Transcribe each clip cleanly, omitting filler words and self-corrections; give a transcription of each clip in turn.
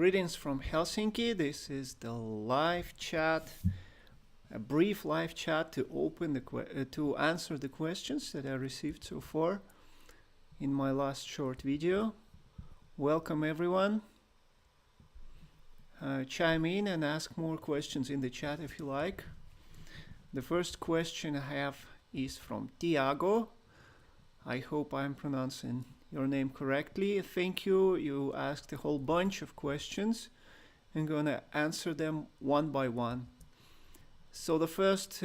Greetings from Helsinki. This is the live chat, a brief live chat to to answer the questions that I received so far in my last short video. Welcome everyone. Chime in and ask more questions in the chat if you like. The first question I have is from Tiago. I hope I'm pronouncing your name correctly. Thank you. You asked a whole bunch of questions. I'm going to answer them one by one. So the first,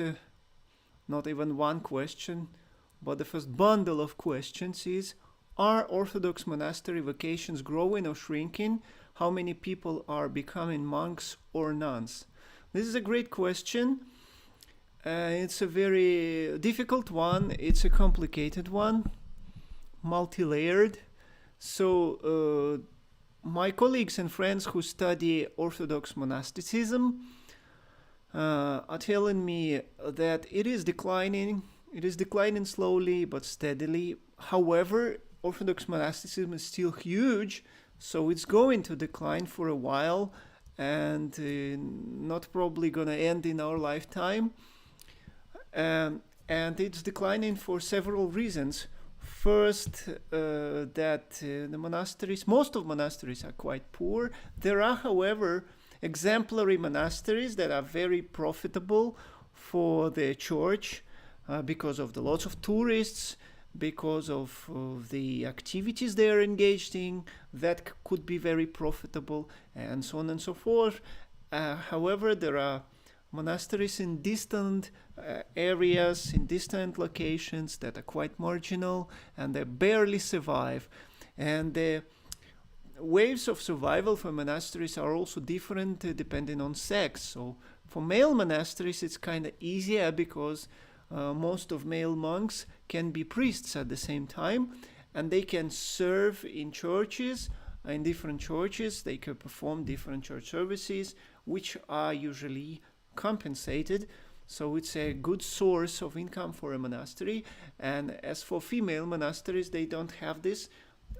not even one question, but the first bundle of questions is, are Orthodox monastery vocations growing or shrinking? How many people are becoming monks or nuns? This is a great question. It's a very difficult one. It's a complicated one, multi-layered. So my colleagues and friends who study Orthodox monasticism are telling me that it is declining. It is declining slowly but steadily. However, Orthodox monasticism is still huge, so it's going to decline for a while and not probably going to end in our lifetime. And it's declining for several reasons. First, that the monasteries, most of monasteries are quite poor. There are, however, exemplary monasteries that are very profitable for the church because of the lots of tourists, because of the activities they are engaged in that could be very profitable, and so on and so forth. However, there are monasteries in distant areas, in distant locations that are quite marginal and they barely survive. And the waves of survival for monasteries are also different depending on sex. So for male monasteries it's kind of easier because most of male monks can be priests at the same time, and they can serve in churches, in different churches. They can perform different church services, which are usually compensated. So it's a good source of income for a monastery. And as for female monasteries, they don't have this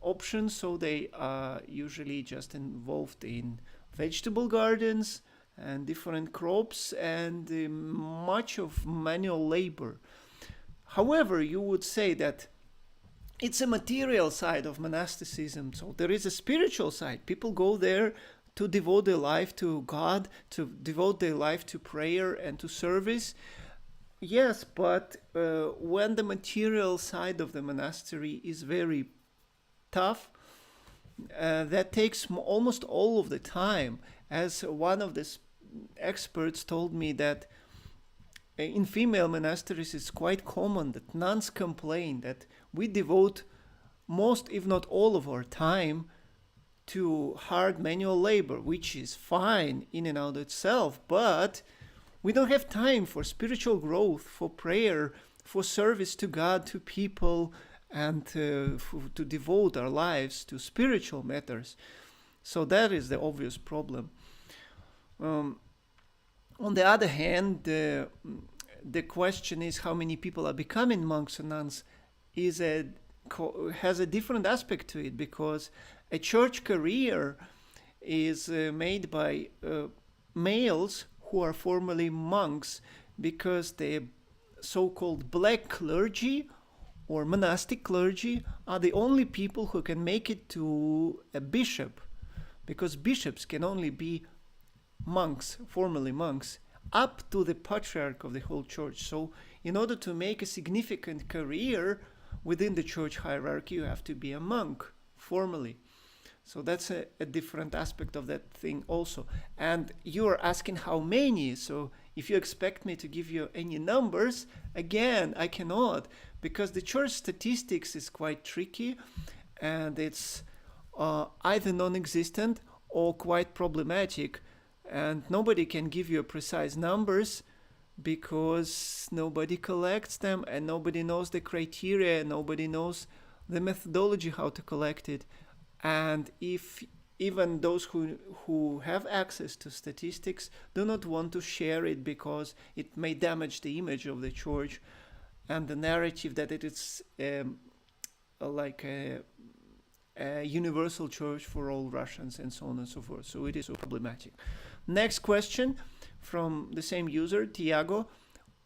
option, so they are usually just involved in vegetable gardens and different crops and much of manual labor. However, you would say that it's a material side of monasticism, so there is a spiritual side. People go there to devote their life to God, to devote their life to prayer and to service. Yes, but when the material side of the monastery is very tough, that takes almost all of the time. As one of the experts told me that in female monasteries it's quite common that nuns complain that we devote most, if not all of our time to hard manual labor, which is fine in and out itself, but we don't have time for spiritual growth, for prayer, for service to God, to people, and to devote our lives to spiritual matters. So that is the obvious problem. On the other hand, the question is how many people are becoming monks and nuns has a different aspect to it, because a church career is made by males who are formerly monks, because the so-called black clergy or monastic clergy are the only people who can make it to a bishop, because bishops can only be monks, formerly monks, up to the patriarch of the whole church. So in order to make a significant career within the church hierarchy, you have to be a monk formally. So that's a different aspect of that thing also. And you are asking how many. So if you expect me to give you any numbers, again, I cannot, because the church statistics is quite tricky, and it's either non-existent or quite problematic. And nobody can give you precise numbers because nobody collects them and nobody knows the criteria, nobody knows the methodology how to collect it. And if even those who have access to statistics do not want to share it because it may damage the image of the church and the narrative that it is like a a universal church for all Russians and so on and so forth. So it is so problematic. Next question from the same user, Tiago.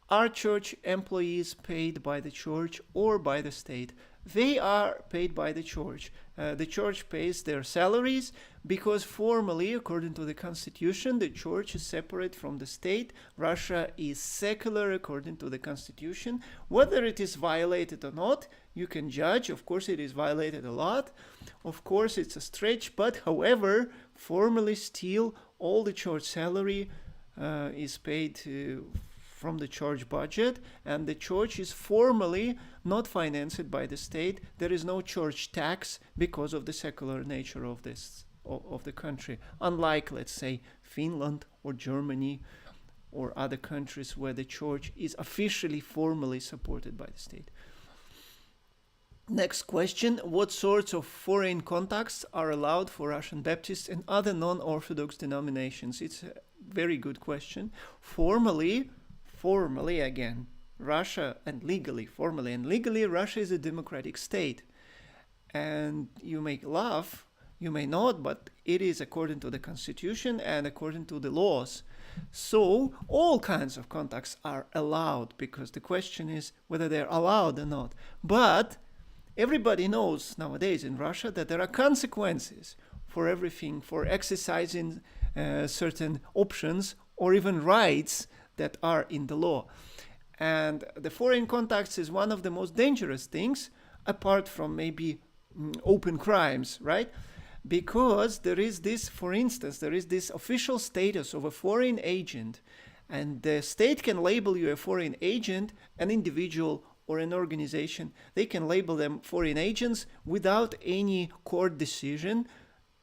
Are church employees paid by the church or by the state? They are paid by the church. The church pays their salaries because formally, according to the constitution, the church is separate from the state. Russia is secular according to the constitution. Whether it is violated or not, you can judge. Of course, it is violated a lot. Of course, it's a stretch. But however, formally still, all the church salary is paid from the church budget, and the church is formally not financed by the state. There is no church tax because of the secular nature of the country, unlike, let's say, Finland or Germany or other countries where the church is officially formally supported by the state. Next question: what sorts of foreign contacts are allowed for Russian Baptists and other non-Orthodox denominations? It's a very good question. Formally again, Russia, and legally, Russia is a democratic state. And you may laugh, you may not, but it is according to the constitution and according to the laws. So all kinds of contacts are allowed, because the question is whether they're allowed or not. But everybody knows nowadays in Russia that there are consequences for everything, for exercising certain options or even rights that are in the law. And the foreign contacts is one of the most dangerous things, apart from maybe open crimes, right? Because there is this, for instance, there is this official status of a foreign agent, and the state can label you a foreign agent, an individual or an organization. They can label them foreign agents without any court decision,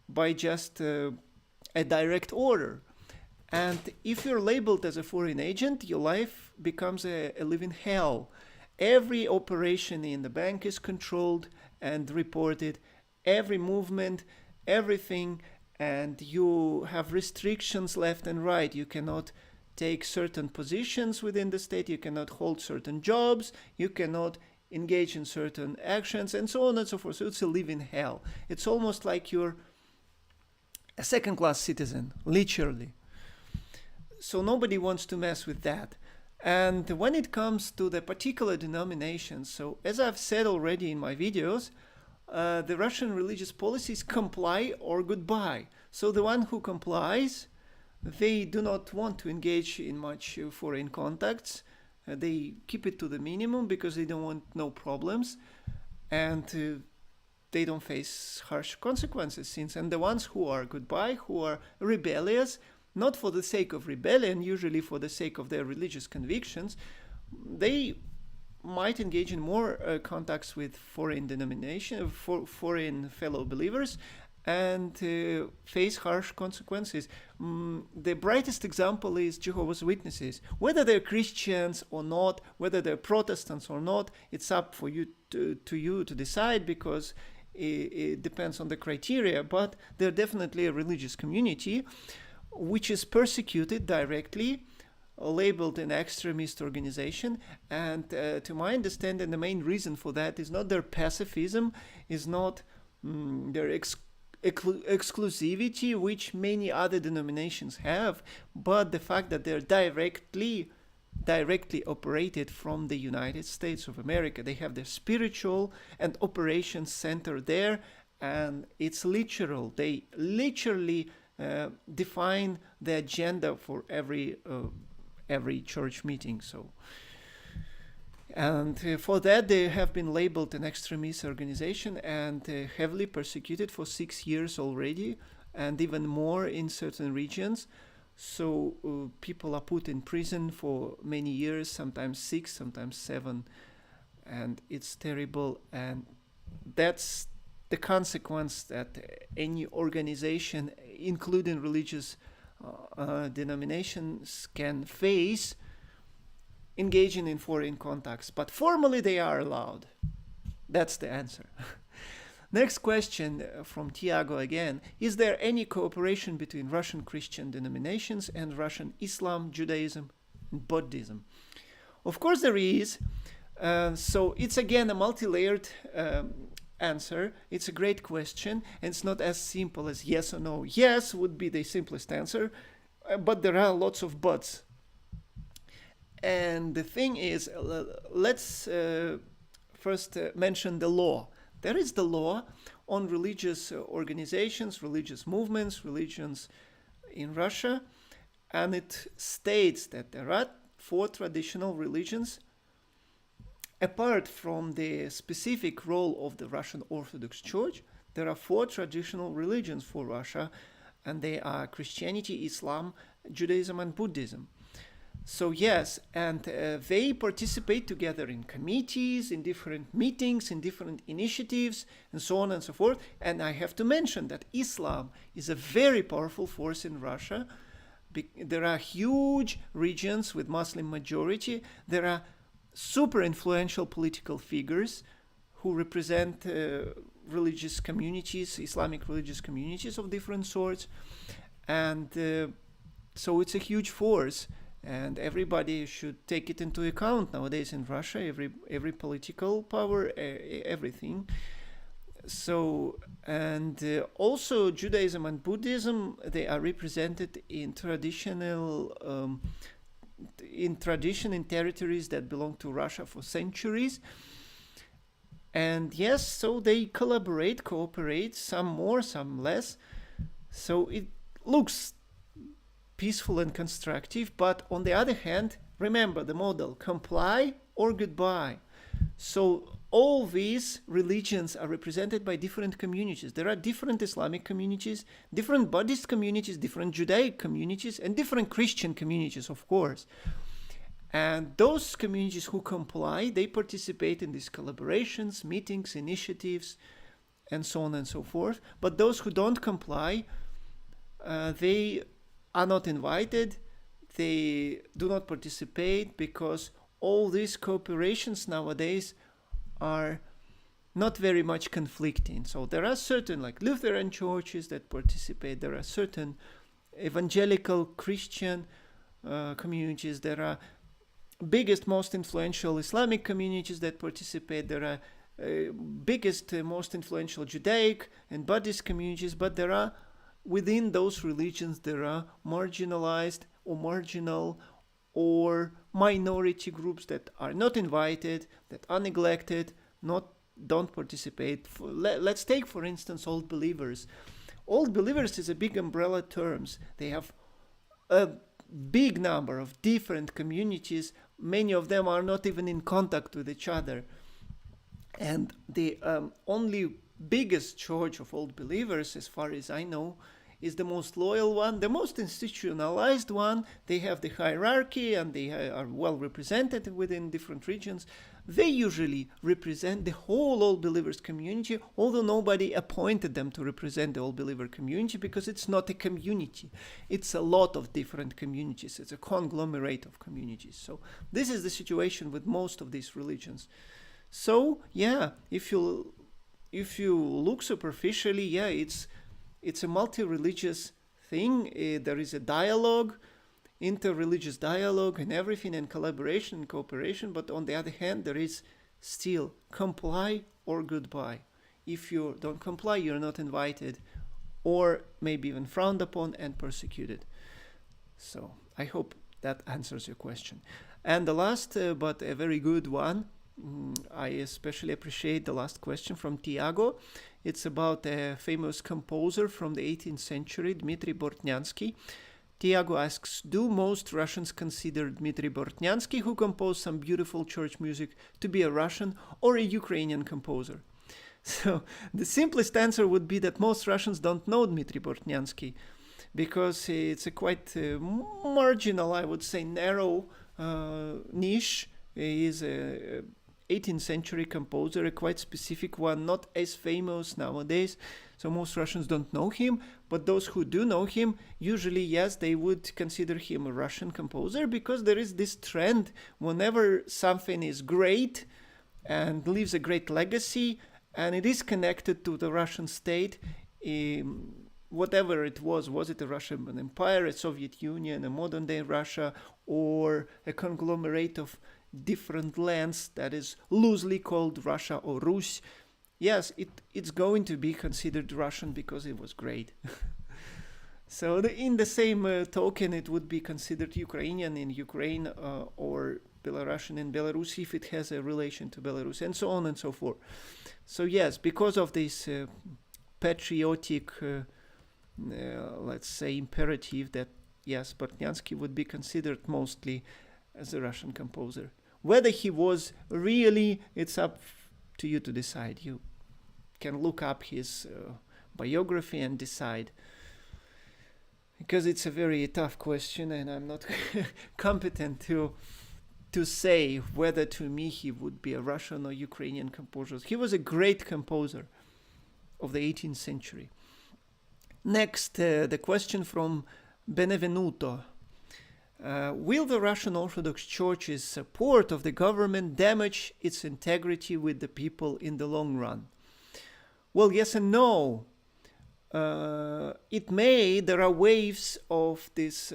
by just a direct order. And if you're labeled as a foreign agent, your life becomes a living hell. Every operation in the bank is controlled and reported, every movement, everything, and you have restrictions left and right. You cannot take certain positions within the state, you cannot hold certain jobs, you cannot engage in certain actions, and so on and so forth. So it's a living hell. It's almost like you're a second-class citizen, literally. So nobody wants to mess with that. And when it comes to the particular denominations, so as I've said already in my videos, the Russian religious policies comply or goodbye. So the one who complies, they do not want to engage in much foreign contacts. They keep it to the minimum because they don't want no problems, and they don't face harsh consequences. And the ones who are goodbye, who are rebellious, not for the sake of rebellion, usually for the sake of their religious convictions, they might engage in more contacts with foreign foreign fellow believers, and face harsh consequences. The brightest example is Jehovah's Witnesses. Whether they're Christians or not, whether they're Protestants or not, it's up for you to decide, because it depends on the criteria. But they're definitely a religious community which is persecuted directly, labeled an extremist organization. And to my understanding, the main reason for that is not their pacifism, is not their exclusivity, which many other denominations have, but the fact that they're directly operated from the United States of America. They have their spiritual and operations center there, and it's literal. They literally define the agenda for every church meeting. So, and for that they have been labeled an extremist organization and heavily persecuted for 6 years already, and even more in certain regions. So people are put in prison for many years, sometimes 6, sometimes 7, and it's terrible. And that's the consequence that any organization, including religious denominations, can face engaging in foreign contacts. But formally they are allowed. That's the answer. Next question from Tiago again. Is there any cooperation between Russian Christian denominations and Russian Islam, Judaism, and Buddhism? Of course there is. So it's again a multi-layered answer. It's a great question, and it's not as simple as yes or no. Yes would be the simplest answer, but there are lots of buts. And the thing is, let's first mention the law. There is the law on religious organizations, religious movements, religions in Russia, and it states that there are 4 traditional religions. Apart from the specific role of the Russian Orthodox Church, there are 4 traditional religions for Russia, and they are Christianity, Islam, Judaism, and Buddhism. So yes, and they participate together in committees, in different meetings, in different initiatives, and so on and so forth. And I have to mention that Islam is a very powerful force in Russia. There are huge regions with Muslim majority. There are super influential political figures who represent religious communities, Islamic religious communities of different sorts. And so it's a huge force. And everybody should take it into account nowadays in Russia, every political power, everything. So, and also Judaism and Buddhism, they are represented in tradition in territories that belong to Russia for centuries. And yes, so they cooperate, some more, some less. So it looks peaceful and constructive, but on the other hand, remember the model, comply or goodbye. So all these religions are represented by different communities. There are different Islamic communities, different Buddhist communities, different Judaic communities, and different Christian communities, of course. And those communities who comply, they participate in these collaborations, meetings, initiatives, and so on and so forth. But those who don't comply, they are not invited, they do not participate, because all these cooperations nowadays are not very much conflicting. So there are certain like Lutheran churches that participate, there are certain evangelical Christian communities, there are biggest, most influential Islamic communities that participate, there are biggest, most influential Judaic and Buddhist communities, but there are within those religions, there are marginalized or marginal or minority groups that are not invited, that are neglected, don't participate. Let's take, for instance, Old Believers. Old Believers is a big umbrella term. They have a big number of different communities. Many of them are not even in contact with each other. And the only biggest church of Old Believers, as far as I know, is the most loyal one, the most institutionalized one. They have the hierarchy and they are well represented within different regions. They usually represent the whole Old Believers community, although nobody appointed them to represent the Old Believer community, because it's not a community. It's a lot of different communities. It's a conglomerate of communities. So this is the situation with most of these religions. So yeah, if you look superficially, yeah, it's a multi-religious thing. There is a dialogue, inter-religious dialogue and everything, and collaboration and cooperation. But on the other hand, there is still comply or goodbye. If you don't comply, you're not invited, or maybe even frowned upon and persecuted. So I hope that answers your question. And the last, but a very good one, I especially appreciate the last question from Tiago. It's about a famous composer from the 18th century, Dmitry Bortnyansky. Tiago asks, do most Russians consider Dmitry Bortnyansky, who composed some beautiful church music, to be a Russian or a Ukrainian composer? So the simplest answer would be that most Russians don't know Dmitry Bortnyansky, because it's a quite marginal, I would say, narrow niche. He is a 18th century composer, a quite specific one, not as famous nowadays. So most Russians don't know him, but those who do know him, usually, yes, they would consider him a Russian composer, because there is this trend whenever something is great and leaves a great legacy, and it is connected to the Russian state, whatever it was it the Russian Empire, a Soviet Union, a modern day Russia, or a conglomerate of different lands that is loosely called Russia or Rus. yes, it's going to be considered Russian because it was great. So in the same token, it would be considered Ukrainian in Ukraine, or Belarusian in Belarus if it has a relation to Belarus, and so on and so forth. So yes, because of this patriotic, let's say, imperative that yes, Bortnyansky would be considered mostly as a Russian composer. Whether he was really, it's up to you to decide. You can look up his biography and decide. Because it's a very tough question, and I'm not competent to say whether to me he would be a Russian or Ukrainian composer. He was a great composer of the 18th century. Next, the question from Benevenuto. Will the Russian Orthodox Church's support of the government damage its integrity with the people in the long run? Well, yes and no. It may, there are waves of this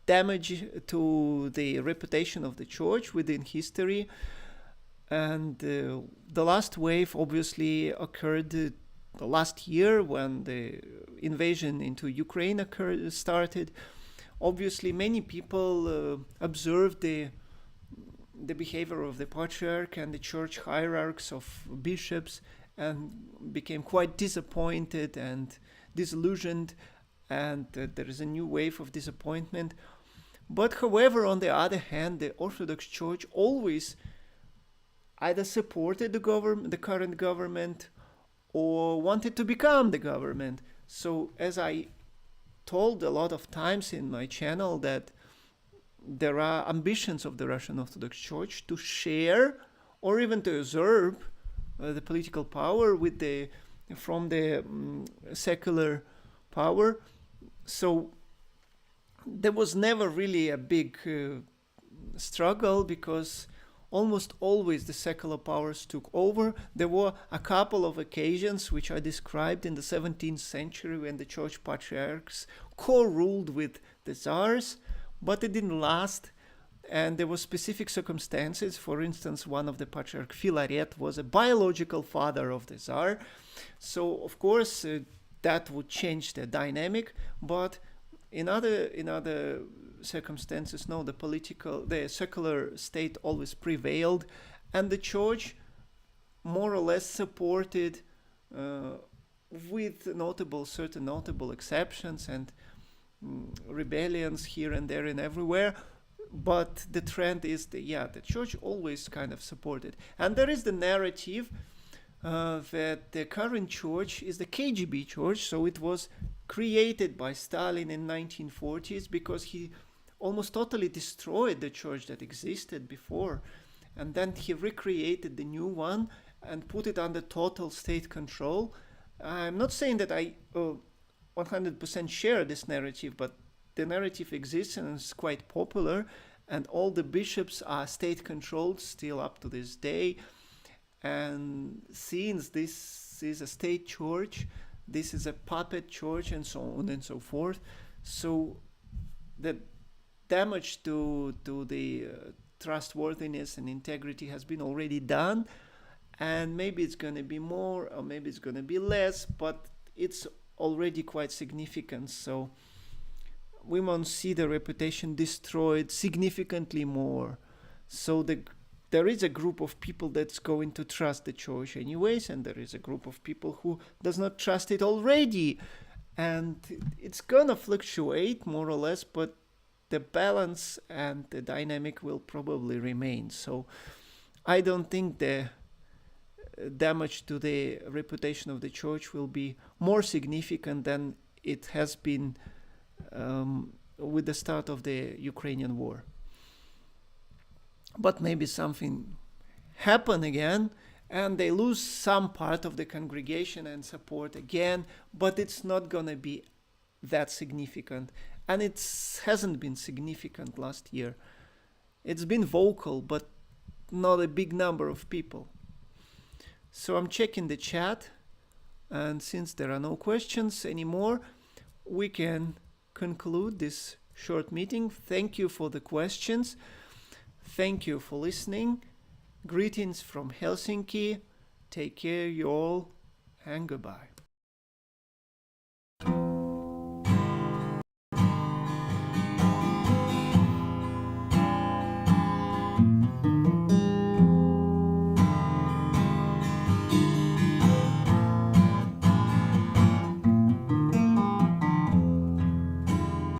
damage to the reputation of the church within history, and the last wave obviously occurred the last year when the invasion into Ukraine started. Obviously, many people observed the behavior of the patriarch and the church hierarchs of bishops, and became quite disappointed and disillusioned, and there is a new wave of disappointment. But however, on the other hand, the Orthodox Church always either supported the current government, or wanted to become the government. So as I told a lot of times in my channel, that there are ambitions of the Russian Orthodox Church to share or even to usurp the political power from the secular power. So there was never really a big struggle, because almost always the secular powers took over. There were a couple of occasions which I described in the 17th century when the church patriarchs co-ruled with the czars, but it didn't last. And there were specific circumstances. For instance, one of the patriarch, Filaret, was a biological father of the Tsar. So, of course, that would change the dynamic. But in other circumstances, no, the secular state always prevailed, and the church more or less supported, with certain notable exceptions and rebellions here and there and everywhere. But the trend is the church always kind of supported. And there is the narrative that the current church is the KGB church. So it was created by Stalin in 1940s, because he almost totally destroyed the church that existed before. And then he recreated the new one and put it under total state control. I'm not saying that I 100% share this narrative, but the narrative exists and is quite popular, and all the bishops are state controlled still up to this day. And since this is a state church, this is a puppet church, and so on and so forth. So the damage to the trustworthiness and integrity has been already done, and maybe it's going to be more, or maybe it's going to be less, but it's already quite significant. So we won't see the reputation destroyed significantly more. So there is a group of people that's going to trust the church anyways, and there is a group of people who does not trust it already. And it's gonna fluctuate more or less, but the balance and the dynamic will probably remain. So I don't think the damage to the reputation of the church will be more significant than it has been with the start of the Ukrainian war. But maybe something happen again, and they lose some part of the congregation and support again, but it's not gonna be that significant. And it hasn't been significant last year. It's been vocal, but not a big number of people. So I'm checking the chat, and since there are no questions anymore, we can conclude this short meeting. Thank you for the questions. Thank you for listening. Greetings from Helsinki. Take care, you all, and goodbye.